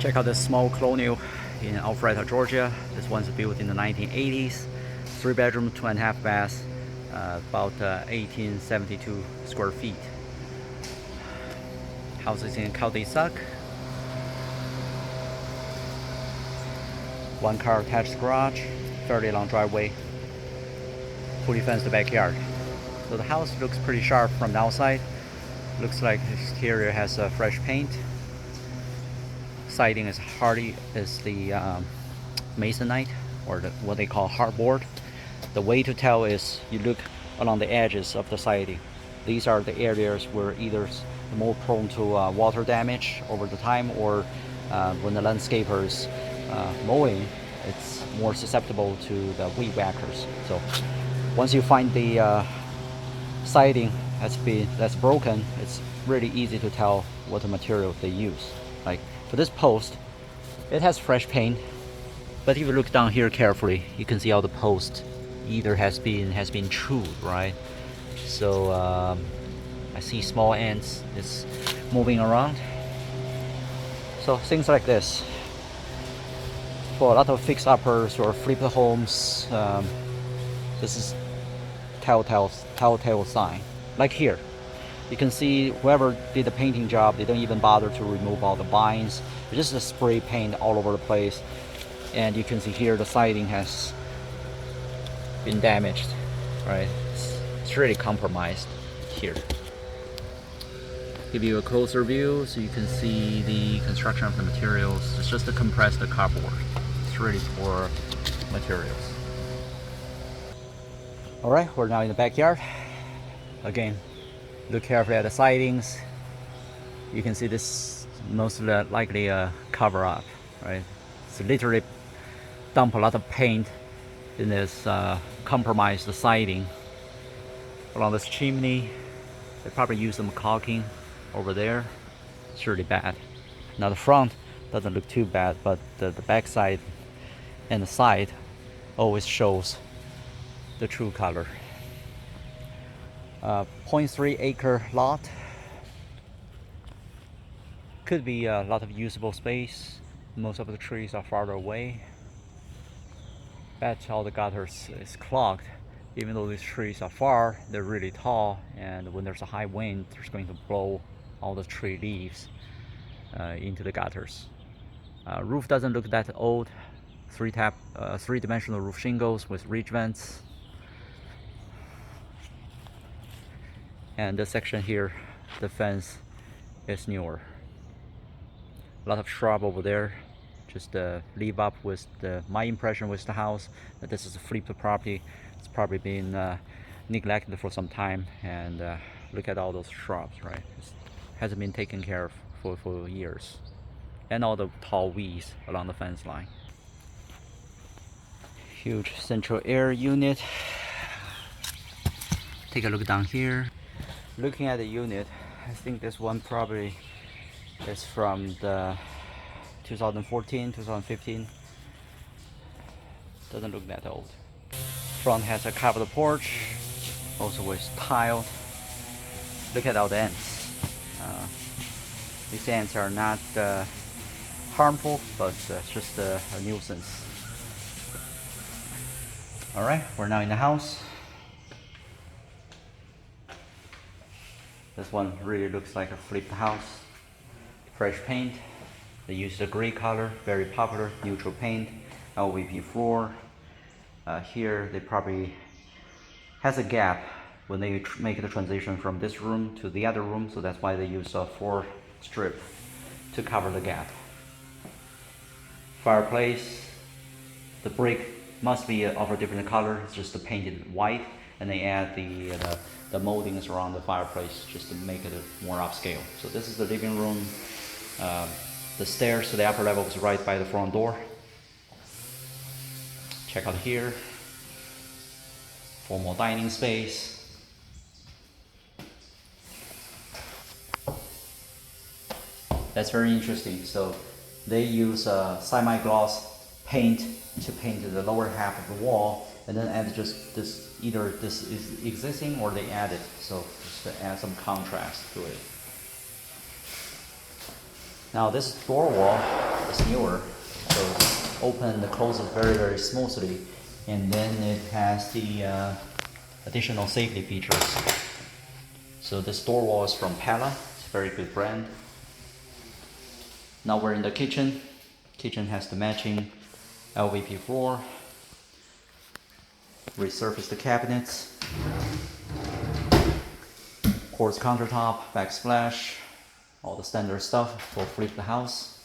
Check out this small colonial in Alpharetta, Georgia. This one's built in the 1980s. 3-bedroom, 2.5 baths, about 1872 square feet. House is in cul-de-sac. 1-car attached garage, fairly long driveway, fully fenced backyard. So the house looks pretty sharp from the outside. Looks like the exterior has fresh paint. Siding is hardy as the masonite, or what they call hardboard. The way to tell is you look along the edges of the siding. These are the areas where either more prone to water damage over the time, or when the landscaper is mowing, it's more susceptible to the weed whackers. So once you find the siding that's broken, it's really easy to tell what the material they use. Like for this post, it has fresh paint, but if you look down here carefully, you can see how the post either has been chewed, right? So I see small ants is moving around. So things like this, for a lot of fix-uppers or flip homes, this is telltale sign. Like here, you can see whoever did the painting job, they don't even bother to remove all the binds. They just spray paint all over the place. And you can see here the siding has been damaged, right? It's really compromised here. Give you a closer view so you can see the construction of the materials. It's just a compressed cardboard. It's really poor materials. All right, we're now in the backyard. Again, look carefully at the sidings. You can see this most likely a cover up, right? It's literally dump a lot of paint in this compromised siding. Along this chimney, they probably use some caulking over there. It's really bad. Now the front doesn't look too bad, but the back side and the side always shows the true color. 0.3 acre lot. Could be a lot of usable space. Most of the trees are farther away. Bet all the gutters is clogged. Even though these trees are far, they're really tall, and when there's a high wind, it's going to blow all the tree leaves into the gutters. Roof doesn't look that old. Three-dimensional roof shingles with ridge vents. And this section here, the fence is newer. A lot of shrub over there. Just leave up with my impression with the house that this is a flipped property. It's probably been neglected for some time, and look at all those shrubs, right? It hasn't been taken care of for years, and all the tall weeds along the fence line. Huge central air unit. Take a look down here. Looking at the unit, I think this one probably is from the 2014, 2015. Doesn't look that old. Front has a covered porch, also with tile. Look at all the ants. These ants are not harmful, but it's just a nuisance. Alright, we're now in the house. This one really looks like a flipped house. Fresh paint. They use the gray color, very popular, neutral paint, LVP floor. Here they probably has a gap when they make the transition from this room to the other room, so that's why they use a 4 strip to cover the gap. Fireplace, the brick must be of a different color. It's just painted white, and they add the moldings around the fireplace just to make it more upscale. So this is the living room. The stairs to the upper level is right by the front door. Check out here. Formal dining space. That's very interesting. So they use semi-gloss paint to paint the lower half of the wall, and then add just this, either this is existing or they add it, so just to add some contrast to it. Now this door wall is it's newer, so it's open and closes very smoothly, and then it has the additional safety features. So this door wall is from Pella, it's a very good brand. Now we're in the kitchen. Kitchen has the matching LVP floor. Resurface the cabinets. Quartz countertop, backsplash, all the standard stuff for flip the house.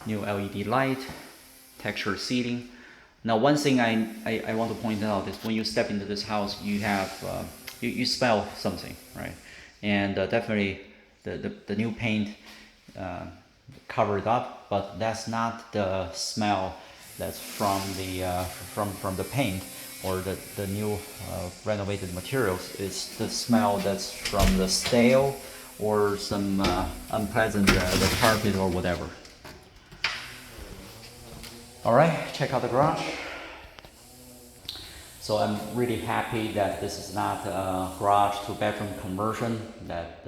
New LED light, textured seating. Now one thing I want to point out is when you step into this house, you have you smell something, right? And definitely the new paint covered up, but that's not the smell that's from the paint or the new renovated materials. It's the smell that's from the stale or some unpleasant the carpet or whatever. All right, check out the garage. So I'm really happy that this is not a garage to bedroom conversion that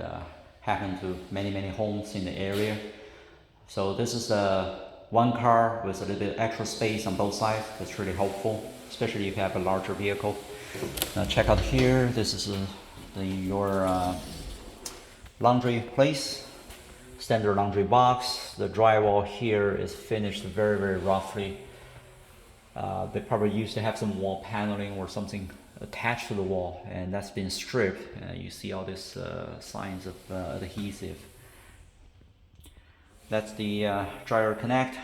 happened to many homes in the area. So this is one car with a little bit extra space on both sides. That's really helpful, especially if you have a larger vehicle. Now check out here. This is your laundry place. Standard laundry box. The drywall here is finished very roughly. They probably used to have some wall paneling or something attached to the wall, and that's been stripped. You see all these signs of adhesive. That's the dryer connect.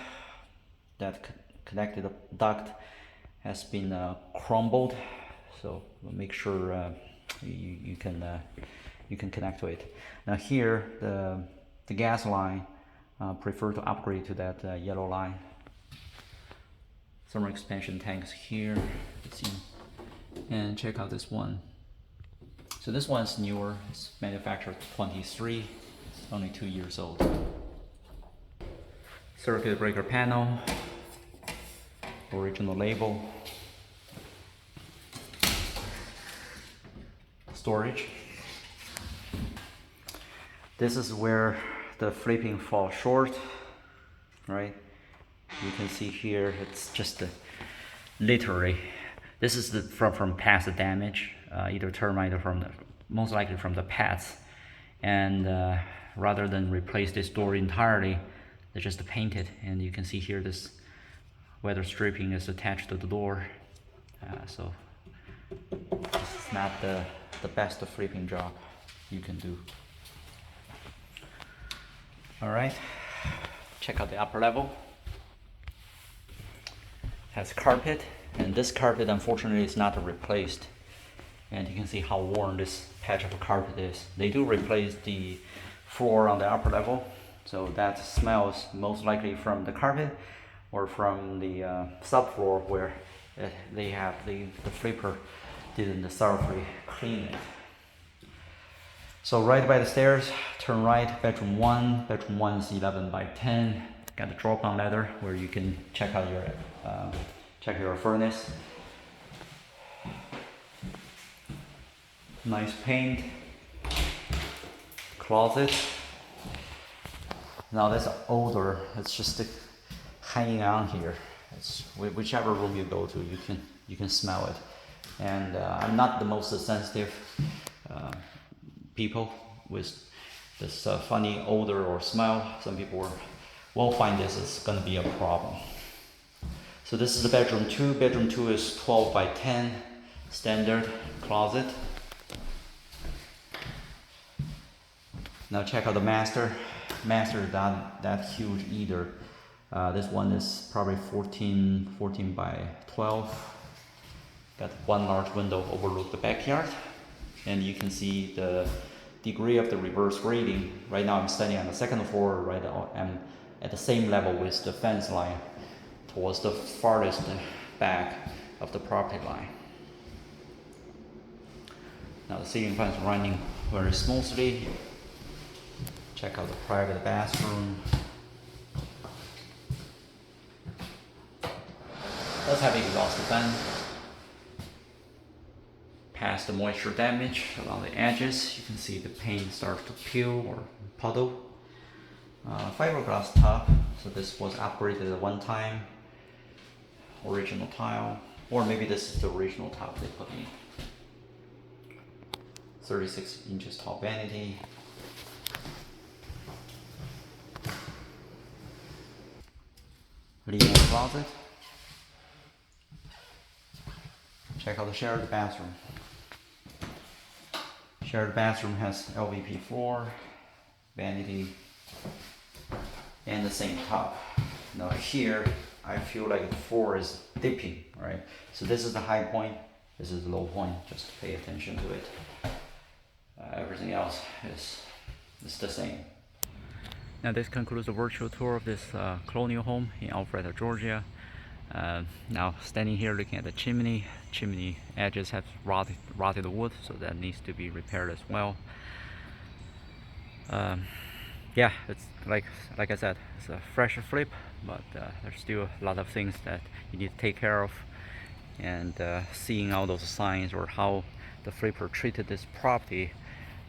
That connected duct has been crumbled, so we'll make sure you can connect to it. Now here the gas line, prefer to upgrade to that yellow line. Thermal expansion tanks here, and check out this one. So this one's newer. It's manufactured 23, only 2 years old. Circuit breaker panel, original label, storage. This is where the flipping falls short, right? You can see here it's just literally, this is from past damage, either termite or most likely from the pets, and rather than replace this door entirely, they just paint it, and you can see here this weather stripping is attached to the door. So this is not the best flipping job you can do. All right, check out the upper level. Has carpet, and this carpet unfortunately is not replaced, and you can see how worn this patch of carpet is. They do replace the floor on the upper level, so that smells most likely from the carpet or from the subfloor where they have the flipper didn't thoroughly clean it. So right by the stairs, turn right, bedroom 1. Bedroom 1 is 11 by 10. Got a drop-down ladder where you can check out your furnace. Nice paint. Closet. Now that's older. It's just hanging on here. It's whichever room you go to, you can smell it. And I'm not the most sensitive people with this funny odor or smell. Some people will find this is going to be a problem. So this is the bedroom 2. Bedroom 2 is 12 by 10, standard closet. Now check out the master. Master is not that huge either. This one is probably 14 by 12. Got one large window overlook the backyard, and you can see the degree of the reverse grading. Right now I'm standing on the second floor. Right now I'm at the same level with the fence line towards the farthest back of the property line. Now the ceiling fan is running very smoothly. Check out the private bathroom. Does have exhaust fan. Past the moisture damage along the edges, you can see the paint starts to peel or puddle. Fiberglass top. So this was upgraded at one time. Original tile, or maybe this is the original tile they put in. 36 inches tall vanity. Linen closet. Check out the shared bathroom. Shared bathroom has LVP floor, vanity, and the same top. Now here, I feel like the floor is dipping, right? So this is the high point, this is the low point, just pay attention to it. Everything else is the same. Now this concludes the virtual tour of this colonial home in Alpharetta, Georgia. Now standing here looking at the chimney edges have rotted wood, so that needs to be repaired as well. Yeah, it's like I said, it's a fresh flip, but there's still a lot of things that you need to take care of. And seeing all those signs or how the flipper treated this property,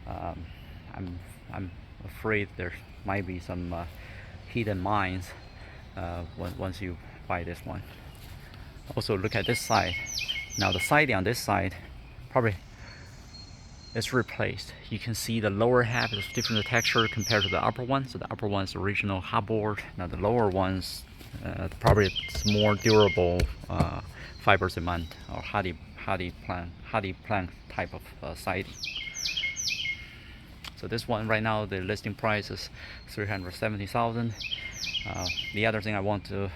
I'm afraid there might be some hidden mines once you buy this one. Also look at this side. Now the siding on this side probably is replaced. You can see the lower half is different texture compared to the upper one. So the upper one is original hardboard. Now the lower ones probably it's more durable fiber cement or hardy plank type of siding. So this one right now the listing price is $370,000. The other thing I want to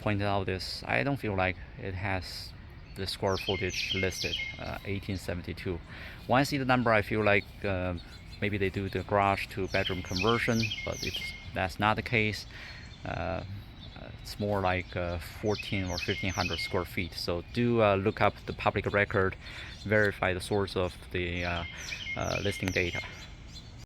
point out is I don't feel like it has the square footage listed, 1872. When I see the number, I feel like maybe they do the garage to bedroom conversion, but that's not the case. It's more like 14 or 1500 square feet. So do look up the public record, verify the source of the listing data.